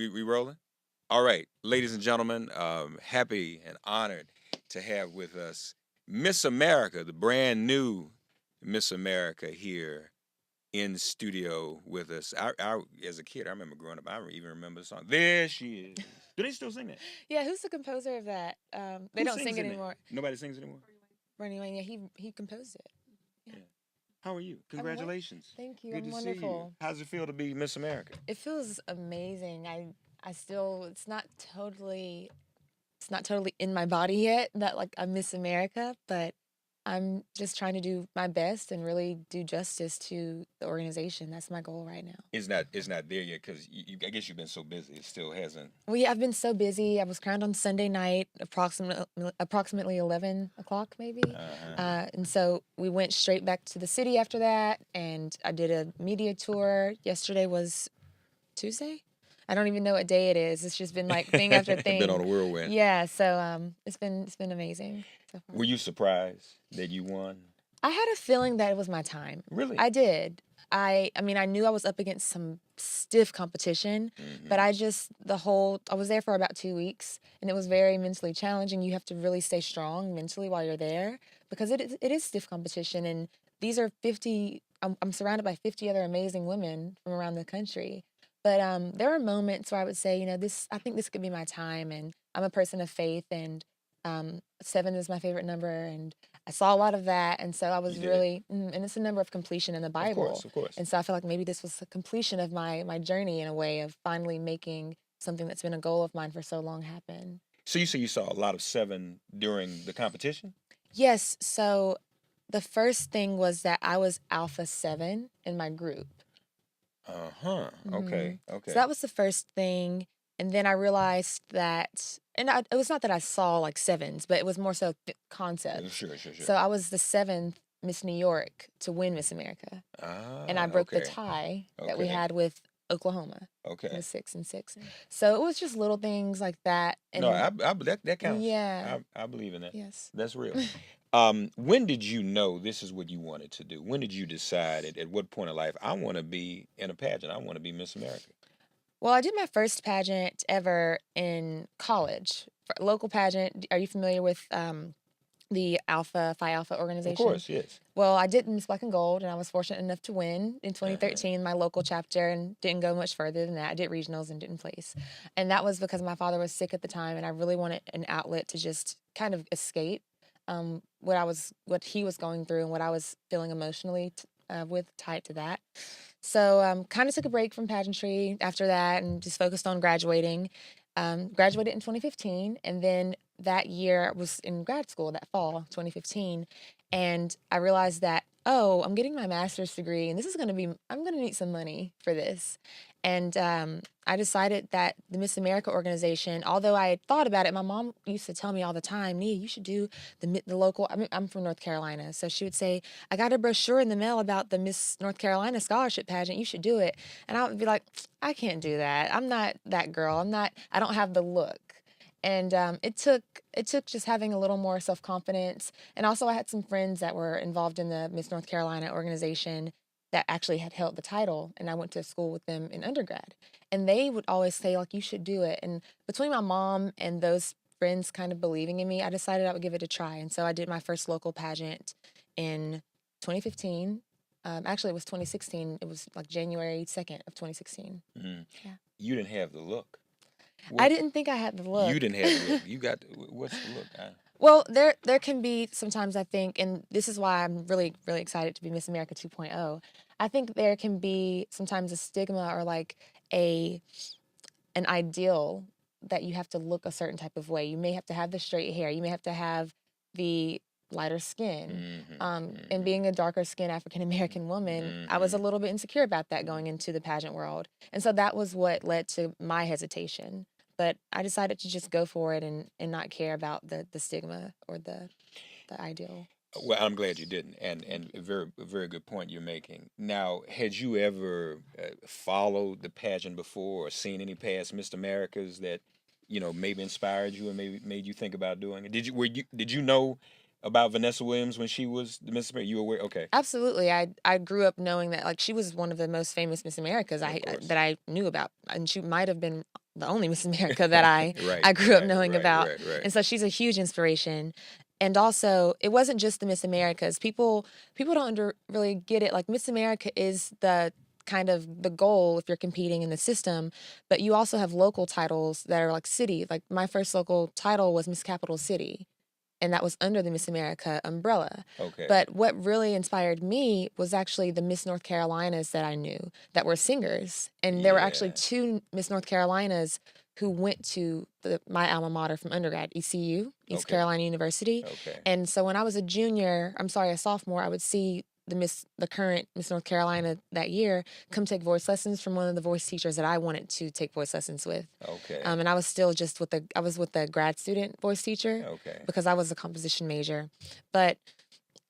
We rolling? All right, ladies and gentlemen, happy and honored to have with us Miss America, the brand new Miss America here in studio with us. As a kid, I remember growing up. I don't even remember the song. There she is. Do they still sing that? Yeah, who's the composer of that? They Who don't sings sing it in it? anymore. Nobody sings anymore. Ronnie Wayne, yeah, he composed it. Yeah, Yeah. How are you? I'm what? Congratulations. Thank you. Good I'm to see you. wonderful. How's it feel to be Miss America? It feels amazing. I still it's not totally in my body yet that like I miss America, but I'm just trying to do my best and really do justice to the organization. That's my goal right now. It's not there yet because I guess you've been so busy. It still hasn't. Well, yeah, I've been so busy. I was crowned on Sunday night, approximately 11 o'clock, maybe. Uh-huh. And so we went straight back to the city after that, and I did a media tour. Yesterday was Tuesday. I don't even know what day it is. It's just been like thing after Been on thing. a whirlwind. Yeah, so it's been amazing so far. Were you surprised that you won? I had a feeling that it was my time. Really? I did. I mean I knew I was up against some stiff competition, but Hmm. I was there for about 2 weeks and it was very mentally challenging. You have to really stay strong mentally while you're there because it is stiff competition and these are 50 I'm surrounded by 50 other amazing women from around the country. But there are moments where I would say, this I think this could be my time and I'm a person of faith and 7 is my favorite number and I saw a lot of that, and so I You was did. really, and it's a number of completion in the Of course, Bible, of course. and so I feel like maybe this was the completion of my journey in a way of finally making something that's been a goal of mine for so long happen. So you say you saw a lot of seven during the competition? Yes, so the first thing was that I was Alpha 7 in my group. Uh-huh. hmm Okay. So Okay. that was the first thing, and then I realized that, it was not that I saw like sevens, but it was more so concept. Sure, sure, So sure. I was the seventh Miss New York to win Miss America. And I Ah, broke the okay. tie that we Okay. had with Oklahoma. It Okay. was 6-6. So it was just little things like that. No, And that counts. yeah, I believe in that. yes. That's real. When did you know this is what you wanted to do? When did you decide at what point in life I want to be in a pageant? I want to be Miss America. Well, I did my first pageant ever in college. Local pageant. Are you familiar with the Phi Alpha Of organization? course, yes. Well, I did Miss Black and Gold, and I was fortunate enough to win in Uh-huh. 2013, my local chapter, and didn't go much further than that. I did regionals and didn't place. And that was because my father was sick at the time, and I really wanted an outlet to just kind of escape what he was going through and what I was feeling emotionally with tied to that. So kind of took a break from pageantry after that and just focused on graduating. Graduated in 2015, and then that year I was in grad school that fall 2015, and I realized that oh, I'm getting my master's degree, and I'm going to need some money for this, and I decided that the Miss America organization, although I had thought about it, my mom used to tell me all the time, Nia, you should do the local. I mean, I'm from North Carolina, so she would say, I got a brochure in the mail about the Miss North Carolina scholarship pageant. You should do it, and I would be like, I can't do that. I'm not that girl. I don't have the look. And it took just having a little more self confidence, and also I had some friends that were involved in the Miss North Carolina organization that actually had held the title, and I went to school with them in undergrad, and they would always say like you should do it. And between my mom and those friends kind of believing in me, I decided I would give it a try, and so I did my first local pageant in 2015. Actually, it was 2016. It was like January 2nd of 2016. Hmm. Yeah. You didn't have the look. I What? didn't think I had the You look. didn't have the look. You got what's the look? Well, there can be sometimes I think, and this is why I'm really really excited to be Miss America 2.0. I think there can be sometimes a stigma or like a an ideal that you have to look a certain type of way. You may have to have the straight hair. You may have to have the lighter skin. Mm-hmm. And Mm-hmm. being a darker skinned African American woman, I was a Mm-hmm. little bit insecure about that going into the pageant world. And so that was what led to my hesitation. But I decided to just go for it and not care about the stigma or the ideal. Well, I'm glad you didn't, and Thank you. a very good point you're making. Now, had you ever followed the pageant before, or seen any past Miss Americas that maybe inspired you and maybe made you think about doing it? Did you know about Vanessa Williams when she was the Miss America? You were aware? Okay, Absolutely. I grew up knowing that like she was one of the most famous Miss Americas of course. that I knew about, and she might have been the only Miss America that Right, I grew up right, knowing right, about. right, right. And so she's a huge inspiration. And also, it wasn't just the Miss Americas. People don't really get it. Like Miss America is the kind of the goal if you're competing in the system, but you also have local titles that are like city. Like my first local title was Miss Capital City, and that was under the Miss America umbrella. Okay. But what really inspired me was actually the Miss North Carolinas that I knew that were singers. And there were actually Yeah. two Miss North Carolinas who went to my alma mater from undergrad, ECU, East Okay. Carolina University. Okay. And so when I was a sophomore, I would see the current Miss North Carolina that year come take voice lessons from one of the voice teachers that I wanted to take voice lessons with. Okay. And I was still just I was with the grad student voice teacher Okay. because I was a composition major. But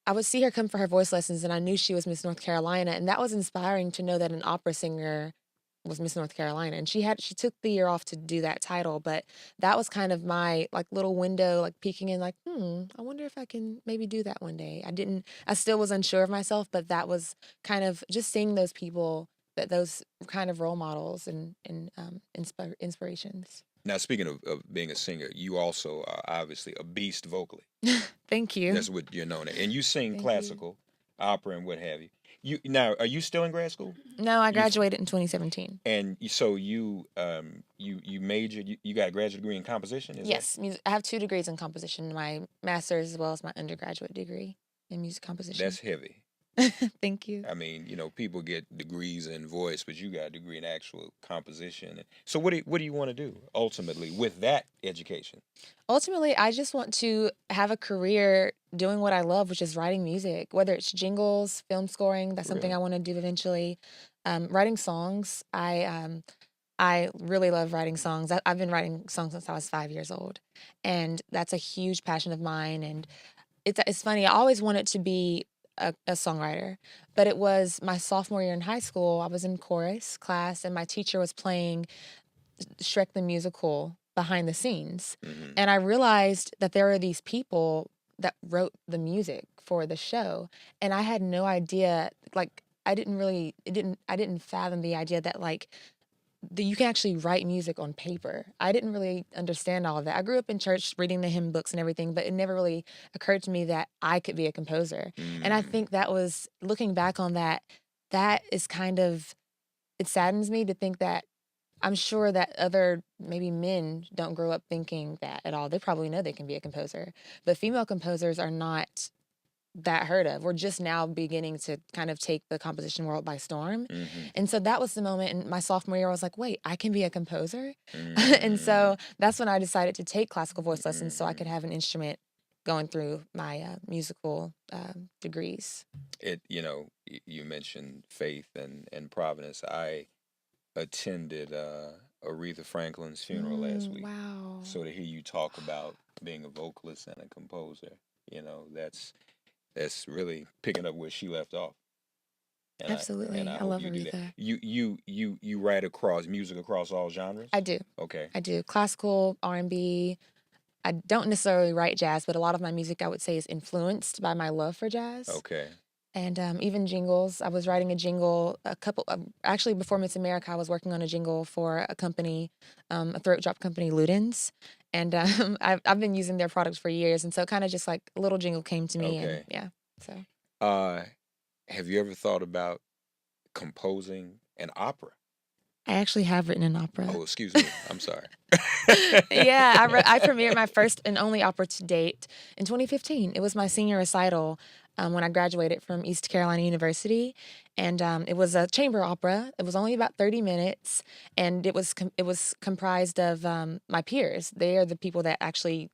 I would see her come for her voice lessons, and I knew she was Miss North Carolina, and that was inspiring to know that an opera singer was Miss North Carolina. And she took the year off to do that title, but that was kind of my like little window, like peeking in, like, I wonder if I can maybe do that one day. I still was unsure of myself, but that was kind of just seeing those people, those kind of role models and inspirations. Now, speaking of being a singer, you also are obviously a beast vocally. Thank you. That's what you're known as. And you sing Thank you. classical, opera, and what have you. Now, are you still in grad school? No, I graduated in 2017. And so you majored, you got a graduate degree in composition, is Yes, I have 2 degrees in composition, my master's as well as my undergraduate degree in music composition. That's heavy. Thank you. I mean, people get degrees in voice, but you got a degree in actual composition. So what do you want to do ultimately with that education? Ultimately, I just want to have a career doing what I love, which is writing music, whether it's jingles, film scoring. That's something Really? I want to do eventually. Writing songs. I really love writing songs. I've been writing songs since I was 5 years old, and that's a huge passion of mine. And it's funny. I always wanted to be a songwriter, but it was my sophomore year in high school. I was in chorus class, and my teacher was playing Shrek the Musical behind the scenes. Hmm. And I realized that there are these people that wrote the music for the show. And I had no idea, like, I didn't fathom the idea that, like, you can actually write music on paper. I didn't really understand all of that. I grew up in church reading the hymn books and everything, but it never really occurred to me that I could be a composer. And I think that was, looking back on that, that is kind of, it saddens me to think that I'm sure that other maybe men don't grow up thinking that at all. They probably know they can be a composer, but female composers are not that heard of. We're just now beginning to kind of take the composition world by storm. And so that was the moment in my sophomore year I was like, wait, I can be a composer. And so that's when I decided to take classical voice lessons so I could have an instrument going through my musical degrees. You mentioned faith and Providence. I attended Aretha Franklin's funeral last week. Wow. So to hear you talk about being a vocalist and a composer, that's really picking up where she left off. And Absolutely. I hope love you do that. Aretha. You write music across all genres? I do. Okay. I do. Classical, R&B. I don't necessarily write jazz, but a lot of my music, I would say, is influenced by my love for jazz. Okay. And even jingles. I was writing a jingle actually before Miss America, I was working on a jingle for a company, a throat drop company, Ludens. And I've been using their products for years. And so kind of just like a little jingle came to me. Okay. And yeah, so. Have you ever thought about composing an opera? I actually have written an opera. Oh, excuse me. I'm sorry. Yeah, I premiered my first and only opera to date in 2015. It was my senior recital when I graduated from East Carolina University, and it was a chamber opera. It was only about 30 minutes, and it was comprised of my peers. They are the people that actually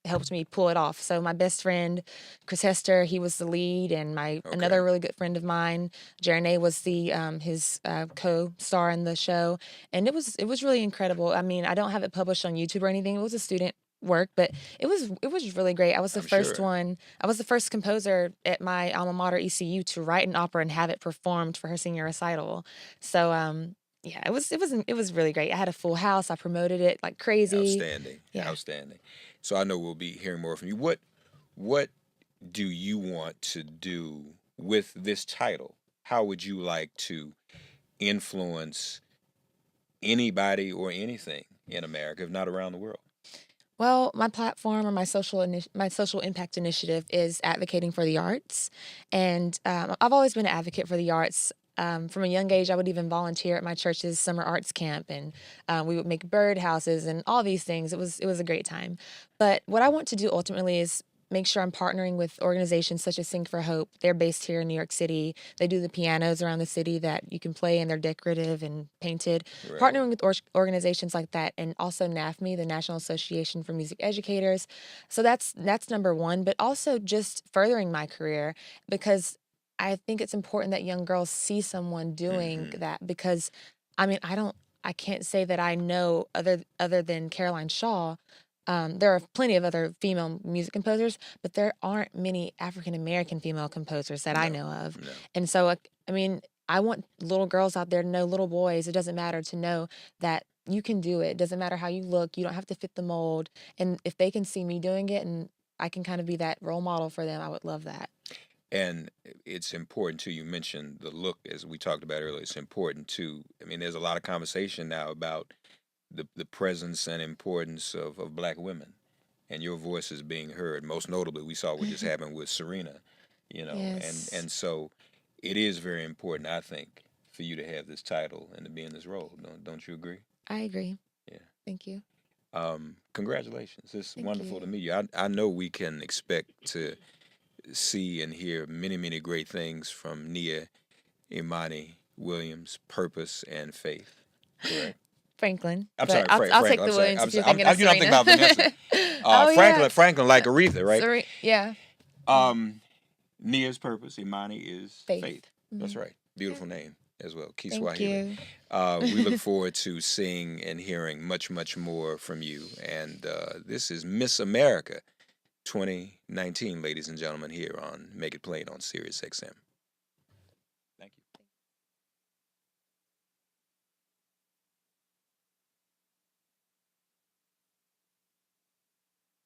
helped me pull it off. So my best friend, Chris Hester, he was the lead, and another really good friend of mine, Jerene, was his co-star in the show, and it was really incredible. I mean, I don't have it published on YouTube or anything. It was a student work, but it was really great. I was the first one. I was the first composer at my alma mater, ECU, to write an opera and have it performed for her senior recital. So yeah, it was really great. I had a full house. I promoted it like crazy. Outstanding. Yeah. Outstanding. So I know we'll be hearing more from you. What do you want to do with this title? How would you like to influence anybody or anything in America, if not around the world? Well, my platform or my social impact initiative is advocating for the arts, and I've always been an advocate for the arts. From a young age, I would even volunteer at my church's summer arts camp, and we would make bird houses and all these things. It was a great time. But what I want to do ultimately is make sure I'm partnering with organizations such as Sing for Hope. They're based here in New York City. They do the pianos around the city that you can play, and they're decorative and painted. Right. Partnering with organizations like that, and also NAFME, the National Association for Music Educators. So that's number one, but also just furthering my career, because I think it's important that young girls see someone doing Hmm. that, because I mean, I can't say that I know other than Caroline Shaw. There are plenty of other female music composers, but there aren't many African American female composers that I No, know of. no. And so, I mean, I want little girls out there to know, little boys, it doesn't matter, to know that you can do it. It doesn't matter how you look, you don't have to fit the mold. And if they can see me doing it and I can kind of be that role model for them, I would love that. And it's important too. You mentioned the look, as we talked about earlier. It's important too. I mean, there's a lot of conversation now about the presence and importance of black women, and your voice is being heard. Most notably, we saw what just happened with Serena, and Yes, so it is very important, I think, for you to have this title and to be in this role. Don't you agree? I agree. Yeah. Thank you. Congratulations. It's Thank wonderful to you. meet you. I know we can expect to see and hear many, many great things from Nia Imani Williams, Purpose and Faith. Correct. Franklin, I'm but sorry, I'll take Franklin. I'm the sorry. Williams if you're thinking of You know, I'm thinking Serena. about Vanessa. Oh yeah, Franklin, like Aretha, right? Yeah, Um, Nia's Purpose, Imani is Faith. Faith. That's Hmm. right. Yeah. Beautiful name as well. Thank Kiswahili. you. We look forward to seeing and hearing much, much more from you. And this is Miss America 2019, ladies and gentlemen, here on Make It Plain on Sirius XM.